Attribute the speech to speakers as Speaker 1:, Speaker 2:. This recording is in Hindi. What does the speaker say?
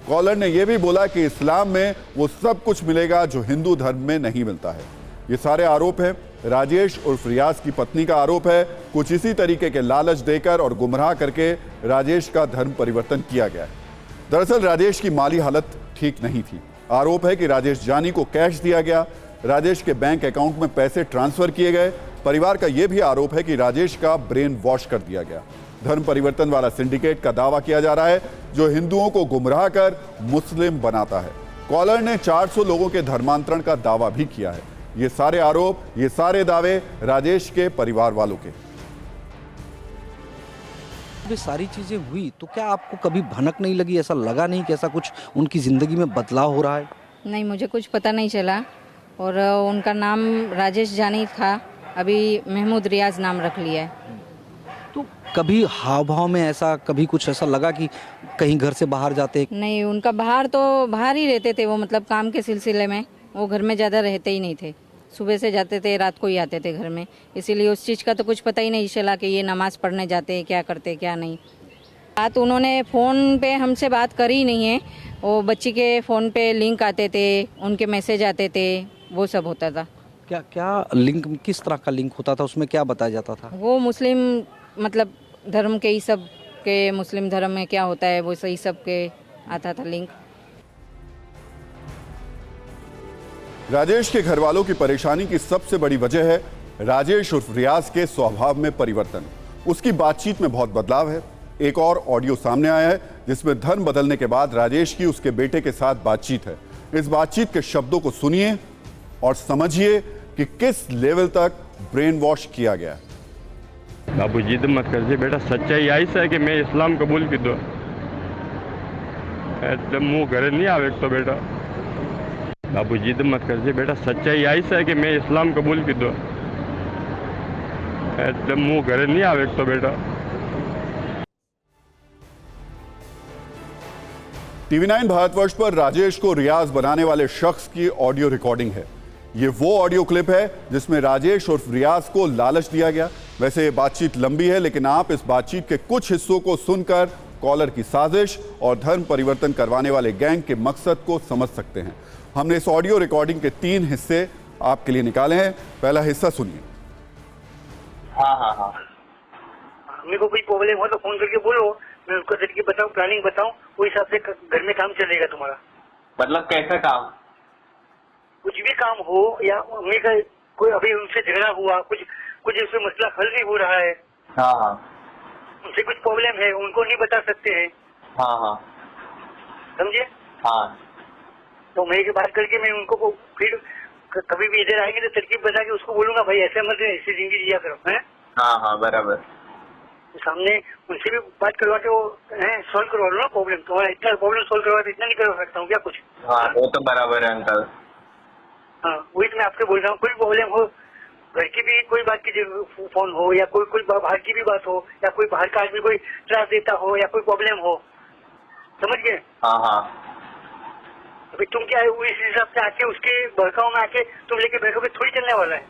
Speaker 1: कॉलर ने यह भी बोला कि इस्लाम में वो सब कुछ मिलेगा जो हिंदू धर्म में नहीं मिलता है। ये सारे आरोप हैं। राजेश उर्फ रियाज की पत्नी का आरोप है कुछ इसी तरीके के लालच देकर और गुमराह करके राजेश का धर्म परिवर्तन किया गया है। दरअसल राजेश की माली हालत ठीक नहीं थी। आरोप है कि राजेश जानी को कैश दिया गया, राजेश के बैंक अकाउंट में पैसे ट्रांसफर किए गए। परिवार का यह भी आरोप है कि राजेश का ब्रेन वॉश कर दिया गया। धर्म परिवर्तन वाला सिंडिकेट का दावा किया जा रहा है जो हिंदुओं को गुमराह कर मुस्लिम बनाता है। कॉलर ने 400 लोगों के धर्मांतरण का दावा भी किया है। ये सारे आरोप, ये सारे दावे राजेश के परिवार वालों के।
Speaker 2: ये सारी चीजें हुई तो क्या आपको कभी भनक नहीं लगी, ऐसा लगा नहीं कि ऐसा कुछ उनकी जिंदगी में बदलाव हो रहा है?
Speaker 3: नहीं, मुझे कुछ पता नहीं चला। और उनका नाम राजेश जानी था, अभी महमूद रियाज नाम रख लिया है।
Speaker 2: तो कभी हाव भाव में ऐसा कभी कुछ ऐसा लगा कि कहीं घर से बाहर जाते?
Speaker 3: नहीं, उनका बाहर ही रहते थे वो, मतलब काम के सिलसिले में। वो घर में ज़्यादा रहते ही नहीं थे, सुबह से जाते थे, रात को ही आते थे घर में। इसीलिए उस चीज़ का तो कुछ पता ही नहीं चला कि ये नमाज पढ़ने जाते, क्या करते क्या नहीं। बात उन्होंने फ़ोन पे हमसे बात करी नहीं है। वो बच्ची के फ़ोन पे लिंक आते थे, उनके मैसेज आते थे, वो सब होता था।
Speaker 2: क्या क्या लिंक, किस तरह का लिंक होता था? उसमें क्या बताया जाता था?
Speaker 3: वो मुस्लिम मतलब धर्म के ही सब के, मुस्लिम धर्म में क्या होता है वो सही सब के आता था लिंक।
Speaker 1: राजेश के घर वालों की परेशानी की सबसे बड़ी वजह है राजेश उर्फ रियाज के स्वभाव में परिवर्तन। उसकी बातचीत में बहुत बदलाव है। एक और ऑडियो सामने आया है जिसमें धर्म बदलने के बाद राजेश की उसके बेटे के साथ बातचीत है। इस बातचीत के शब्दों को सुनिए और समझिए कि किस लेवल तक ब्रेन वॉश किया गया।
Speaker 4: बाबू जिद मत कर बेटा, सच्चाई ऐसा है कि मैं इस्लाम कबूल की दो, मुंह घर नहीं आवे तो बेटा। बाबू जिद मत कर बेटा, सच्चाई ऐसा है कि मैं इस्लाम कबूल की दो, मुंह घर नहीं आवे तो बेटा।
Speaker 1: TV9 भारतवर्ष पर राजेश को रियाज बनाने वाले शख्स की ऑडियो रिकॉर्डिंग है। ये वो ऑडियो क्लिप है जिसमें राजेश उर्फ रियाज को लालच दिया गया। वैसे ये बातचीत लंबी है, लेकिन आप इस बातचीत के कुछ हिस्सों को सुनकर कॉलर की साजिश और धर्म परिवर्तन करवाने वाले गैंग के मकसद को समझ सकते हैं। हमने इस ऑडियो रिकॉर्डिंग के 3 हिस्से आपके लिए निकाले हैं। पहला हिस्सा सुनिए।
Speaker 5: हाँ, मेरे को कोई प्रॉब्लम हो तो फोन करके बोलो, मैं उसको तरीके बताऊं, प्लानिंग बताऊं, उस हिसाब से घर में काम चलेगा तुम्हारा।
Speaker 6: मतलब कैसा काम?
Speaker 5: कुछ भी काम हो, या मेरे कोई अभी उनसे झगड़ा हुआ, कुछ उसमें मसला हल नहीं हो रहा है।
Speaker 6: हाँ,
Speaker 5: उनसे कुछ प्रॉब्लम है, उनको नहीं बता सकते हैं।
Speaker 6: हाँ,
Speaker 5: समझे?
Speaker 6: हाँ,
Speaker 5: तो मेरे की बात करके मैं उनको फिर कभी भी इधर आएंगे तो तरकीब बता के उसको बोलूंगा, भाई ऐसे मत ऐसी जिंदगी जिया करो, है?
Speaker 6: हाँ, बराबर।
Speaker 5: तो सामने उनसे भी बात करवा के वो सॉल्व करवा लो ना प्रॉब्लम। तुम्हारा इतना प्रॉब्लम सॉल्व करवा तो इतना नहीं करवा सकता हूँ क्या कुछ?
Speaker 6: हाँ, वो तो बराबर है अंकल।
Speaker 5: हाँ, वही तो मैं आपसे बोल रहा हूँ। कोई प्रॉब्लम हो, घर की भी कोई बात की फोन हो, या कोई बाहर की भी बात हो, या कोई बाहर का आदमी कोई त्रास देता हो, या कोई प्रॉब्लम हो, समझ गए?
Speaker 6: हाँ,
Speaker 5: अभी तुम क्या है, इस हिसाब से आके उसके भड़काओ में आके तुम लेके बैठोगे, थोड़ी चलने वाला है।